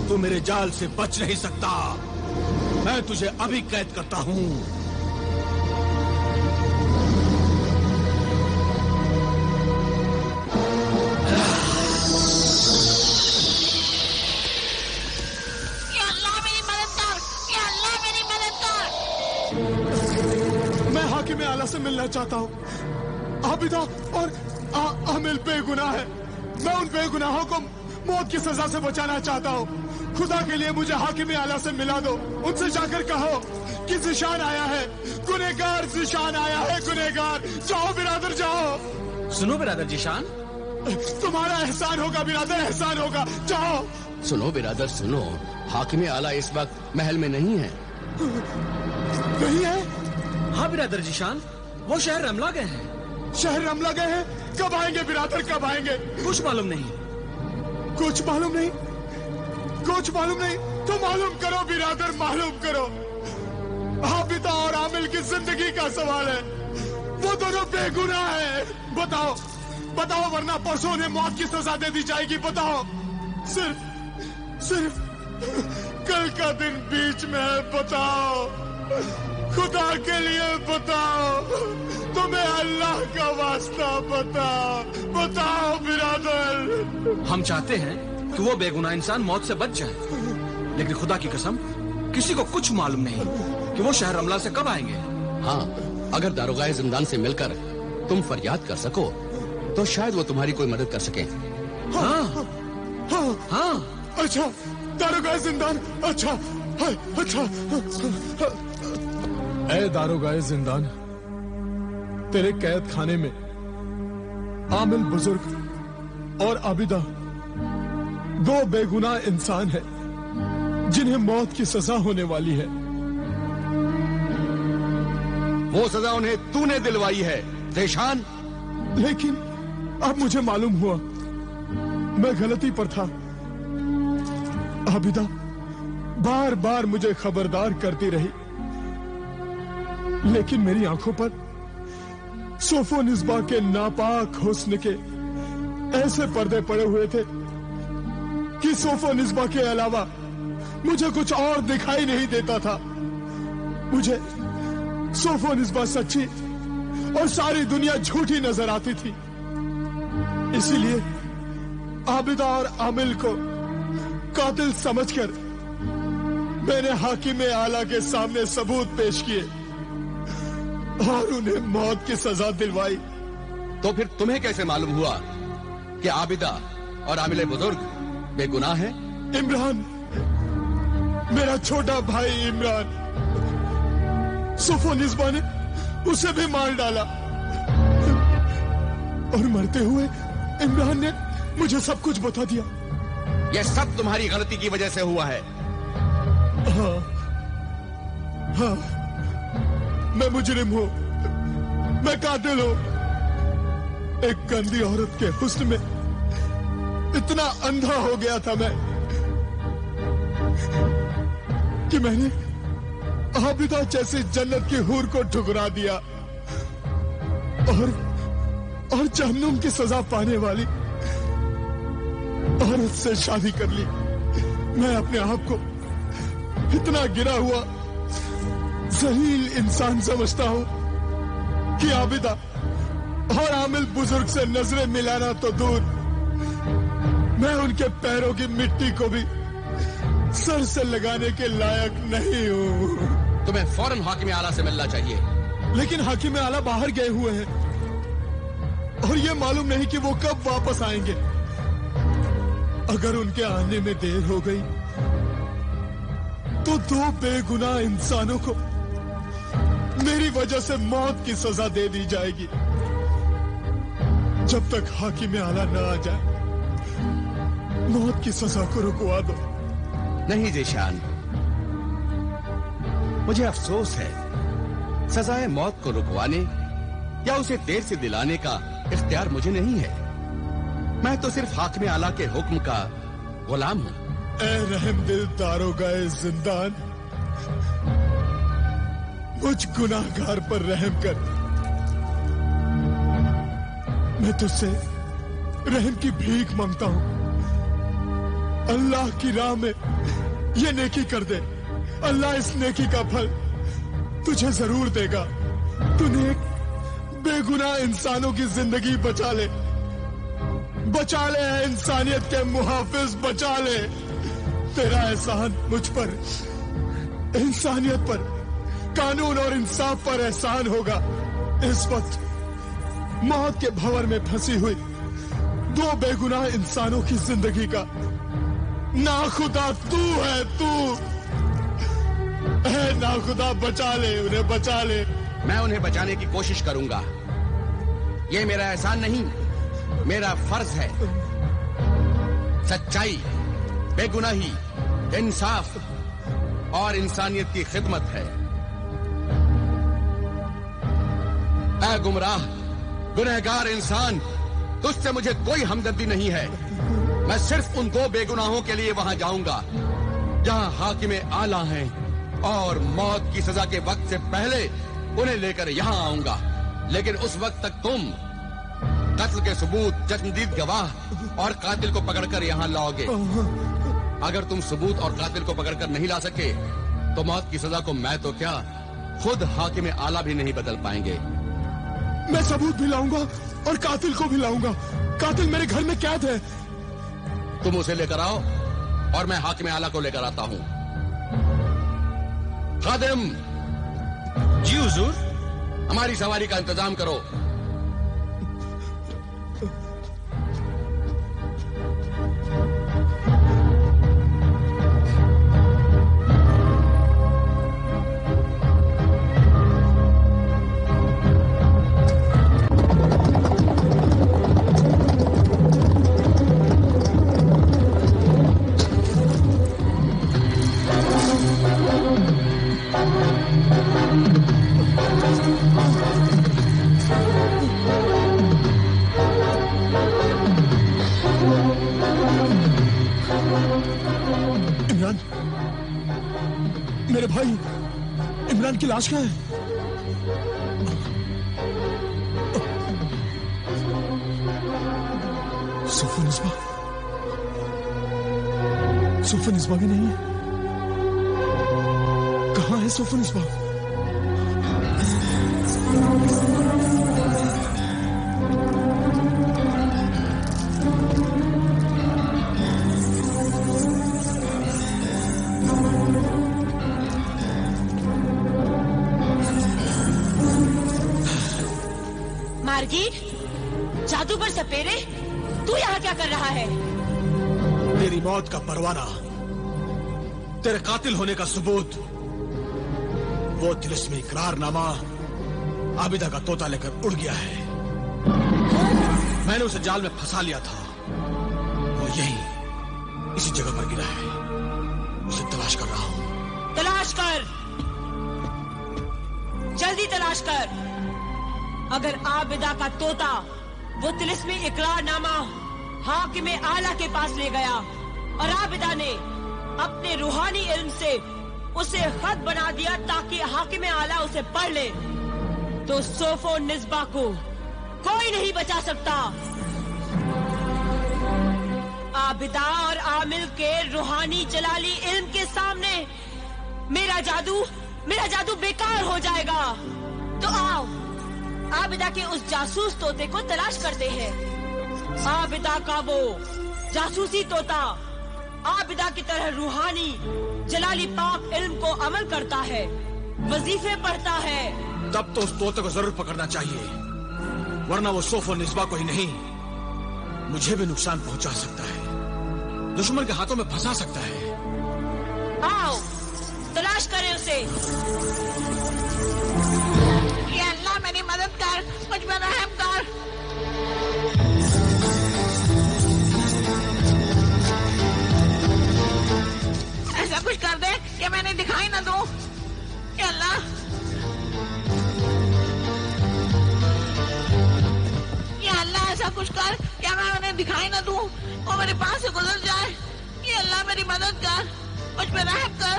तू मेरे जाल से बच नहीं सकता। मैं तुझे अभी कैद करता हूं। मैं हाकिम आला से मिलना चाहता हूँ। आबिदा और आमिल बेगुनाह है। मैं उन बेगुनाहों को मौत की सजा से बचाना चाहता हूँ। खुदा के लिए मुझे हाकिम आला से मिला दो। उनसे जाकर कहो कि ज़िशान आया है, गुनहगार ज़िशान आया है, गुनहगार। जाओ बिरादर, जाओ। सुनो बिरादर ज़िशान, तुम्हारा एहसान होगा बिरादर, एहसान होगा। जाओ। सुनो बिरादर सुनो, हाकिम आला इस वक्त महल में नहीं है। नहीं है? हाँ बिरादर ज़िशान, वो शहर रमला गए हैं। शहर रमला गए हैं? कब आएंगे बिरादर, कब आएंगे? कुछ मालूम नहीं। कुछ मालूम नहीं? कुछ मालूम नहीं तो मालूम करो बिरादर, मालूम करो। आबिदा और आमिल की जिंदगी का सवाल है। वो दोनों बेगुनाह है। बताओ बताओ, वरना परसों उन्हें मौत की सजा दे दी जाएगी। बताओ। सिर्फ कल का दिन बीच में है। बताओ, खुदा के लिए बताओ, तुम्हें अल्लाह का वास्ता बताओ, बताओ बिरादर। हम चाहते हैं कि वो बेगुनाह इंसान मौत से बच जाए, लेकिन खुदा की कसम किसी को कुछ मालूम नहीं कि वो शहर रमला से कब आएंगे। हाँ, अगर दारोगाए जिंदान से मिलकर तुम फरियाद कर सको तो शायद वो तुम्हारी कोई मदद कर सके। हाँ हाँ हाँ। अच्छा, दारोगाए जिंदान। अच्छा अच्छा। ए दारोगाए जिंदान, तेरे कैद खाने में आमिल बुजुर्ग और आबिदा दो बेगुनाह इंसान हैं जिन्हें मौत की सजा होने वाली है। वो सजा उन्हें तूने दिलवाई है ज़िशान। लेकिन अब मुझे मालूम हुआ मैं गलती पर था। आबिदा बार बार मुझे खबरदार करती रही, लेकिन मेरी आंखों पर सोफोनिस्बा के नापाक हुस्न के ऐसे पर्दे पड़े हुए थे कि सोफोनिस्बा के अलावा मुझे कुछ और दिखाई नहीं देता था। मुझे सोफोनिस्बा सच्ची और सारी दुनिया झूठी नजर आती थी। इसीलिए आबिदा और आमिल को कातिल समझकर मैंने हाकिम आला के सामने सबूत पेश किए और उन्हें मौत की सजा दिलवाई। तो फिर तुम्हें कैसे मालूम हुआ कि आबिदा और आमिल बुजुर्ग बेगुनाह है? इमरान, मेरा छोटा भाई इमरान, सोफोनिस्बा ने उसे भी मार डाला और मरते हुए इमरान ने मुझे सब कुछ बता दिया। यह सब तुम्हारी गलती की वजह से हुआ है। हाँ हाँ, मैं मुजरिम हूं, मैं कातिल हूं। एक गंदी औरत के हुस्न में इतना अंधा हो गया था मैं कि मैंने आबिदा जैसी जन्नत की हूर को ठुकरा दिया और जहन्नुम की सजा पाने वाली औरत से शादी कर ली। मैं अपने आप को इतना गिरा हुआ जलील इंसान समझता हूं कि आबिदा और आमिल बुजुर्ग से नजरें मिलाना तो दूर, मैं उनके पैरों की मिट्टी को भी सर से लगाने के लायक नहीं हूं। तुम्हें फौरन हाकिम आला से मिलना चाहिए। लेकिन हाकिम आला बाहर गए हुए हैं और ये मालूम नहीं कि वो कब वापस आएंगे। अगर उनके आने में देर हो गई तो दो बेगुनाह इंसानों को मेरी वजह से मौत की सजा दे दी जाएगी। जब तक हाकिम आला न आ जाए, मौत की सजा को रुकवा दो। नहीं ज़िशान, मुझे अफसोस है, सजाए मौत को रुकवाने या उसे देर से दिलाने का इख्तियार मुझे नहीं है। मैं तो सिर्फ हाकिम आला के हुक्म का गुलाम हूं। ए रहमदिल दारोगाए जिंदान, मुझ गुनाहगार पर रहम कर। मैं तुझसे रहम की भीख मांगता हूं। अल्लाह की राह में ये नेकी कर दे। अल्लाह इस नेकी का फल तुझे जरूर देगा। तूने एक बेगुनाह इंसानों की जिंदगी बचा ले है इंसानियत के मुहाफिज, बचा ले। तेरा एहसान मुझ पर, इंसानियत पर, कानून और इंसाफ पर एहसान होगा। इस वक्त मौत के भंवर में फंसी हुई दो बेगुनाह इंसानों की जिंदगी का नाखुदा तू है, तू है नाखुदा। बचा ले उन्हें, बचा ले। मैं उन्हें बचाने की कोशिश करूंगा। ये मेरा एहसान नहीं, मेरा फर्ज है। सच्चाई, बेगुनाही, इंसाफ और इंसानियत की खिदमत है। ऐ गुमराह, गुनहगार इंसान, तुझसे मुझे कोई हमदर्दी नहीं है। मैं सिर्फ उन दो बेगुनाहों के लिए वहां जाऊंगा जहां हाकिम आला हैं, और मौत की सजा के वक्त से पहले उन्हें लेकर यहां आऊंगा। लेकिन उस वक्त तक तुम कत्ल के सबूत, चश्मदीद गवाह और कातिल को पकड़कर यहां लाओगे। अगर तुम सबूत और कातिल को पकड़कर नहीं ला सके तो मौत की सजा को मैं तो क्या, खुद हाकिम आला भी नहीं बदल पाएंगे। मैं सबूत भी लाऊंगा और कातिल को भी लाऊंगा। कातिल मेरे घर में कैद है। तुम उसे लेकर आओ और मैं हाकिम आला को लेकर आता हूं। खादिम, जी हुजूर। हमारी सवारी का इंतजाम करो। मेरे भाई इमरान की लाश कहाँ है? सोफन इस्बा भी नहीं है। कहाँ है सोफन इस्बा? जादूगर सपेरे, तू यहाँ क्या कर रहा है? तेरी मौत का परवाना, तेरे कातिल होने का सबूत, वो तिलिस्मी इकरारनामा आबिदा का तोता लेकर उड़ गया है। मैंने उसे जाल में फंसा लिया था। वो यहीं इसी जगह पर गिरा है। उसे तलाश कर रहा हूँ। तलाश कर, जल्दी तलाश कर। अगर आबिदा का तोता वो तिलिस्मी इकरारनामा हाकिम आला के पास ले गया और आबिदा ने अपने रूहानी इल्म से उसे खत बना दिया ताकि हाकिम आला उसे पढ़ ले, तो सोफो निस्बा को कोई नहीं बचा सकता। आबिदा और आमिल के रूहानी जलाली इल्म के सामने मेरा जादू बेकार हो जाएगा। तो आओ आबिदा के उस जासूस तोते को तलाश करते हैं। आबिदा का वो जासूसी तोता आबिदा की तरह रूहानी जलाली पाक इल्म को अमल करता है, वजीफे पढ़ता है। तब तो उस तोते को जरूर पकड़ना चाहिए, वरना वो सोफो निस्बा को ही नहीं मुझे भी नुकसान पहुंचा सकता है, दुश्मन के हाथों में फंसा सकता है। आओ तलाश करें उसे। ये अल्लाह मेरी मदद कर, मुझ पर रहम कर। ऐसा कुछ कर दे कि मैंने दिखाई न दूं। ये अल्लाह, ये अल्लाह ऐसा कुछ कर कि मैं उन्हें दिखाई न दूं, वो मेरे पास से गुजर जाए। ये अल्लाह मेरी मदद कर, मुझ पर रहम कर।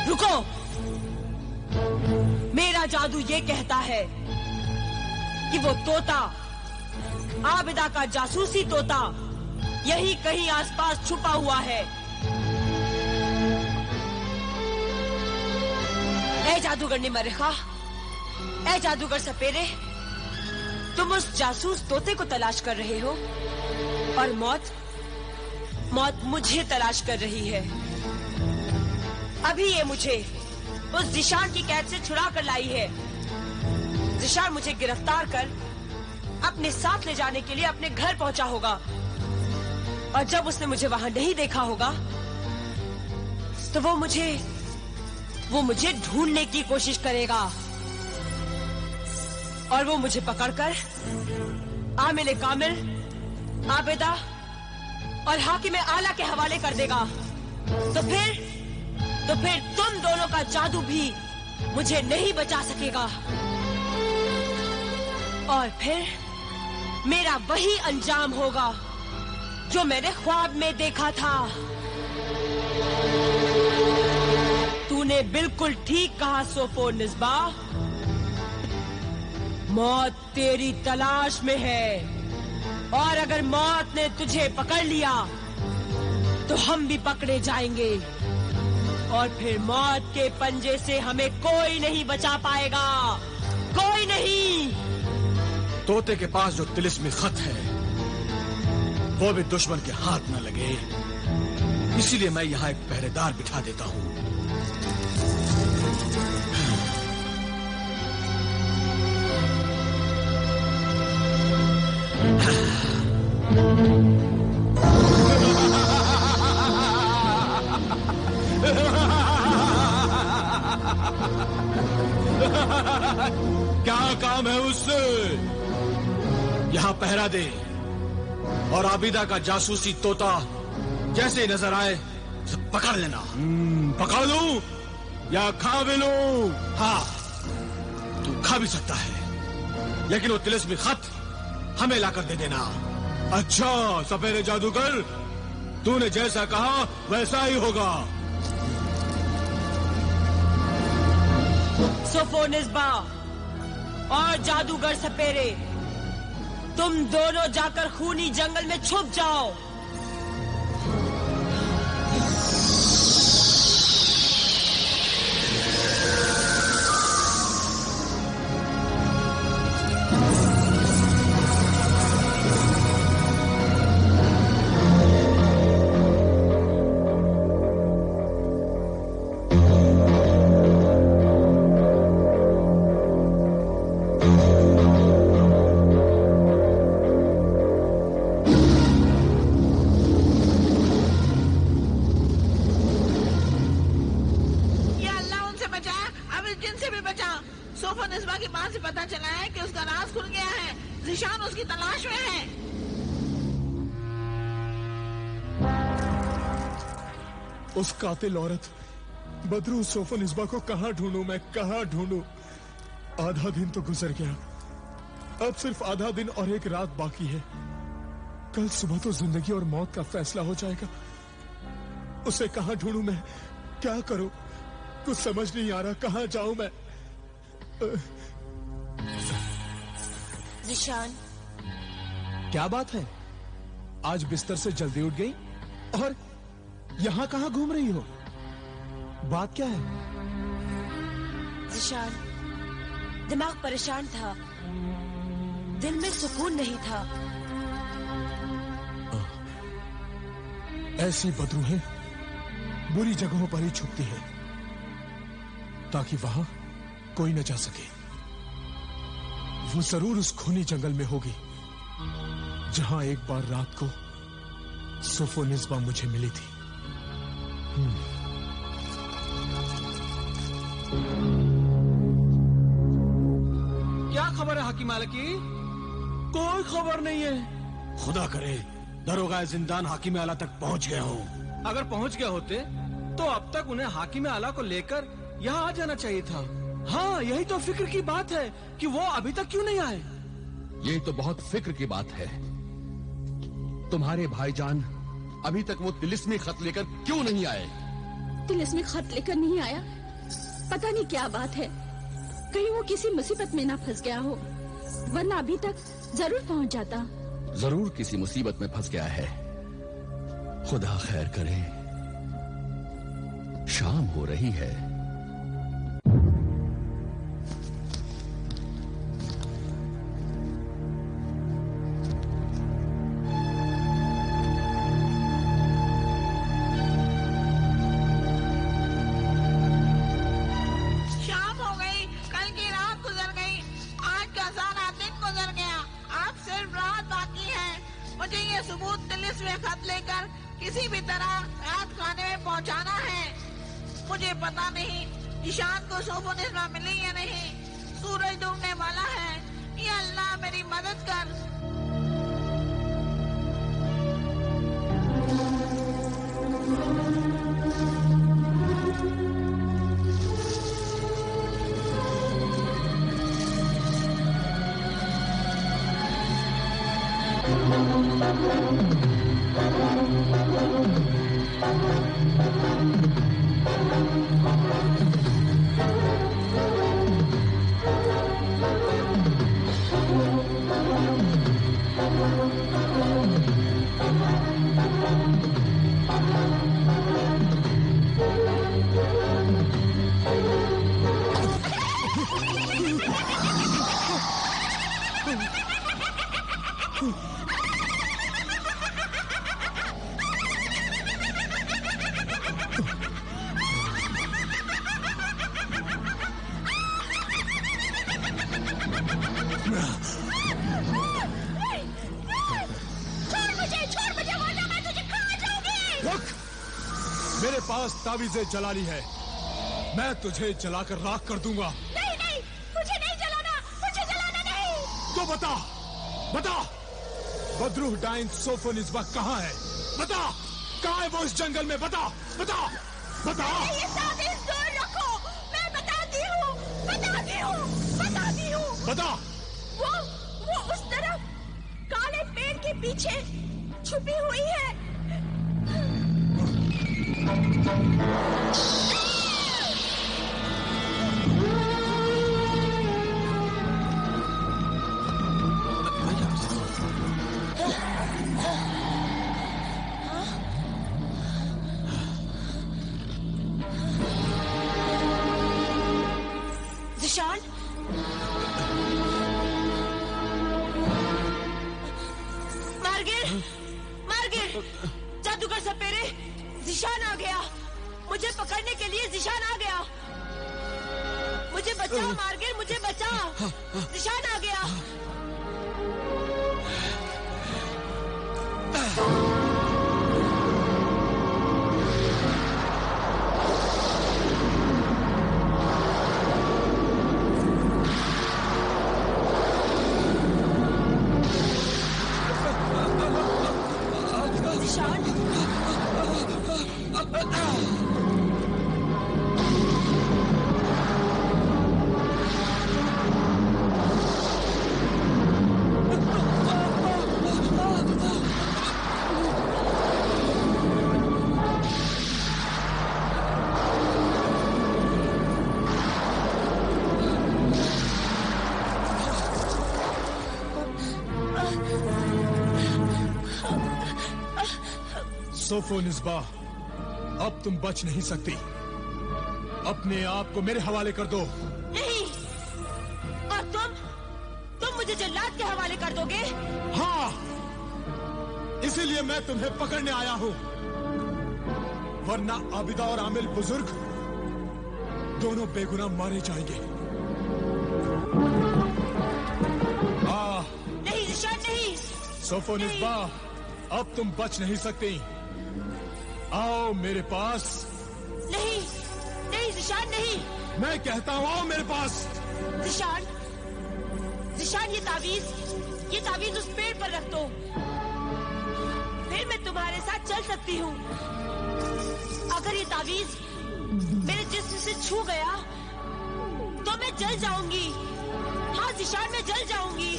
रुक जादू ये कहता है कि वो तोता, आबिदा का जासूसी तोता, यही कहीं आसपास छुपा हुआ है। ऐ जादूगर निमरिखा, ऐ जादूगर सपेरे, तुम उस जासूस तोते को तलाश कर रहे हो और मौत मुझे तलाश कर रही है। अभी ये मुझे उस जिशान की कैद से छुड़ा कर लाई है। जिशान मुझे गिरफ्तार कर अपने साथ ले जाने के लिए अपने घर पहुंचा होगा, और जब उसने मुझे वहां नहीं देखा होगा तो वो मुझे ढूंढने की कोशिश करेगा और वो मुझे पकड़कर आमिल कामिल, आबिदा और हाकिम आला के हवाले कर देगा। तो फिर तुम दोनों का जादू भी मुझे नहीं बचा सकेगा, और फिर मेरा वही अंजाम होगा जो मैंने ख्वाब में देखा था। तूने बिल्कुल ठीक कहा सोफो निस्बा, मौत तेरी तलाश में है, और अगर मौत ने तुझे पकड़ लिया तो हम भी पकड़े जाएंगे, और फिर मौत के पंजे से हमें कोई नहीं बचा पाएगा, कोई नहीं। तोते के पास जो तिलिस्मी खत है वो भी दुश्मन के हाथ न लगे, इसीलिए मैं यहाँ एक पहरेदार बिठा देता हूँ। क्या काम है उससे? यहाँ पहरा दे, और आबिदा का जासूसी तोता जैसे ही नजर आए पकड़ लेना। पकड़ लूं या खा भी लूं? हाँ, तू खा भी सकता है, लेकिन वो तिलिस्मी खत हमें लाकर दे देना। अच्छा सपेरे जादूगर, तूने जैसा कहा वैसा ही होगा। सोफो निस्बा और जादूगर सपेरे, तुम दोनों जाकर खूनी जंगल में छुप जाओ। उस कातिल औरत बदरू सोफो निस्बा को कहां ढूंढूं मैं, कहां ढूंढूं? आधा दिन तो गुजर गया, अब सिर्फ आधा दिन और एक रात बाकी है। कल सुबह तो जिंदगी और मौत का फैसला हो जाएगा। उसे कहां ढूंढूं मैं, क्या करूं? कुछ समझ नहीं आ रहा, कहां जाऊं मैं? जिशान, क्या बात है? आज बिस्तर से जल्दी उठ गई और यहां कहां घूम रही हो? बात क्या है? जिशान, दिमाग परेशान था, दिल में सुकून नहीं था। ऐसी बदरूहें बुरी जगहों पर ही छुपती हैं, ताकि वहां कोई न जा सके। वो जरूर उस खूनी जंगल में होगी जहां एक बार रात को सोफो निस्बा मुझे मिली थी। क्या खबर है हकीम आला की? कोई खबर नहीं है। खुदा करे दरोगा जिंदान हाकिम आला तक पहुंच गए हो। अगर पहुंच गए होते तो अब तक उन्हें हाकिम आला को लेकर यहाँ आ जाना चाहिए था। हाँ, यही तो फिक्र की बात है कि वो अभी तक क्यों नहीं आए। ये तो बहुत फिक्र की बात है। तुम्हारे भाईजान अभी तक वो तिलिस्मी खत लेकर क्यों नहीं आए? तिलिस्मी खत लेकर नहीं आया? पता नहीं क्या बात है। कहीं वो किसी मुसीबत में ना फंस गया हो, वरना अभी तक जरूर पहुंच जाता। जरूर किसी मुसीबत में फंस गया है। खुदा खैर करे। शाम हो रही है। किसी भी तरह रात खाने में पहुंचाना है। मुझे पता नहीं ईशान को सोफोनिस्बा मिली या नहीं। सूरज डूबने वाला है। या अल्लाह मेरी मदद कर। मेरे पास तावीज़े जलाली है। मैं तुझे जलाकर राख कर दूंगा। नहीं नहीं, मुझे नहीं जलाना, मुझे जलाना नहीं। तो बता बता, बदरूह डाइन सोफोनिस्बा कहाँ है? बता, कहाँ है वो इस जंगल में? बता बता बता। ये तावीज़ दूर रखो। मैं बताती हूँ बताती हूँ बताती हूँ। बता। वो उस तरफ काले पेड़ के पीछे छुपी हुई है। ज़िशान, मार्गिर, जादूगर सपेरे, ज़िशान आ गया। मुझे पकड़ने के लिए ज़िशान आ गया। मुझे बचा मार्गिर, मुझे बचा। ज़िशान आ गया। सोफोनिस्बा, अब तुम बच नहीं सकती। अपने आप को मेरे हवाले कर दो। नहीं, और तुम मुझे जल्लाद के हवाले कर दोगे? हाँ, इसीलिए मैं तुम्हें पकड़ने आया हूँ। वरना आबिदा और आमिल बुजुर्ग दोनों बेगुनाह मारे जाएंगे। नहीं ज़िशान, नहीं। सोफोनिस्बा, अब तुम बच नहीं सकती। आओ मेरे पास। नहीं नहीं ज़िशान, नहीं। मैं कहता हूँ आओ मेरे पास। ज़िशान, ये तावीज़ उस पेड़ पर रख दो। फिर मैं तुम्हारे साथ चल सकती हूँ। अगर ये तावीज़ मेरे जिस्म से छू गया तो मैं जल जाऊंगी। हाँ ज़िशान, मैं जल जाऊंगी।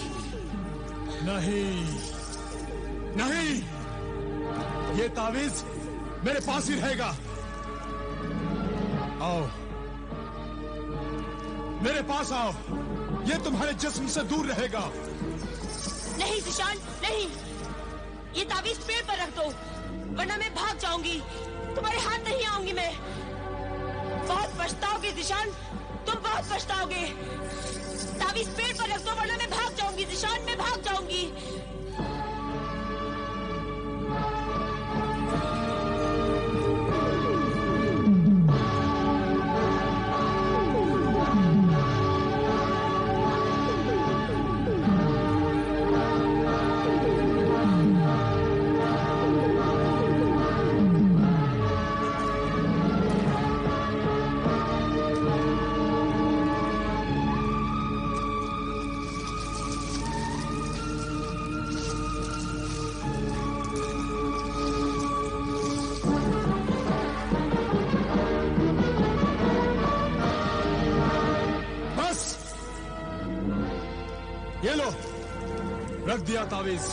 नहीं नहीं, ये तावीज़ मेरे पास ही रहेगा। आओ मेरे पास आओ, ये तुम्हारे जिस्म से दूर रहेगा। नहीं जिशान, नहीं, ये तावीज पेड़ पर रख दो, वरना मैं भाग जाऊंगी। तुम्हारे हाथ नहीं आऊंगी मैं। बहुत पछताओगे जिशान, तुम बहुत पछताओगे। तावीज पेड़ पर रख दो, वरना मैं भाग जाऊंगी जिशान, मैं भाग जाऊंगी। ये लो, रख दिया तावीज।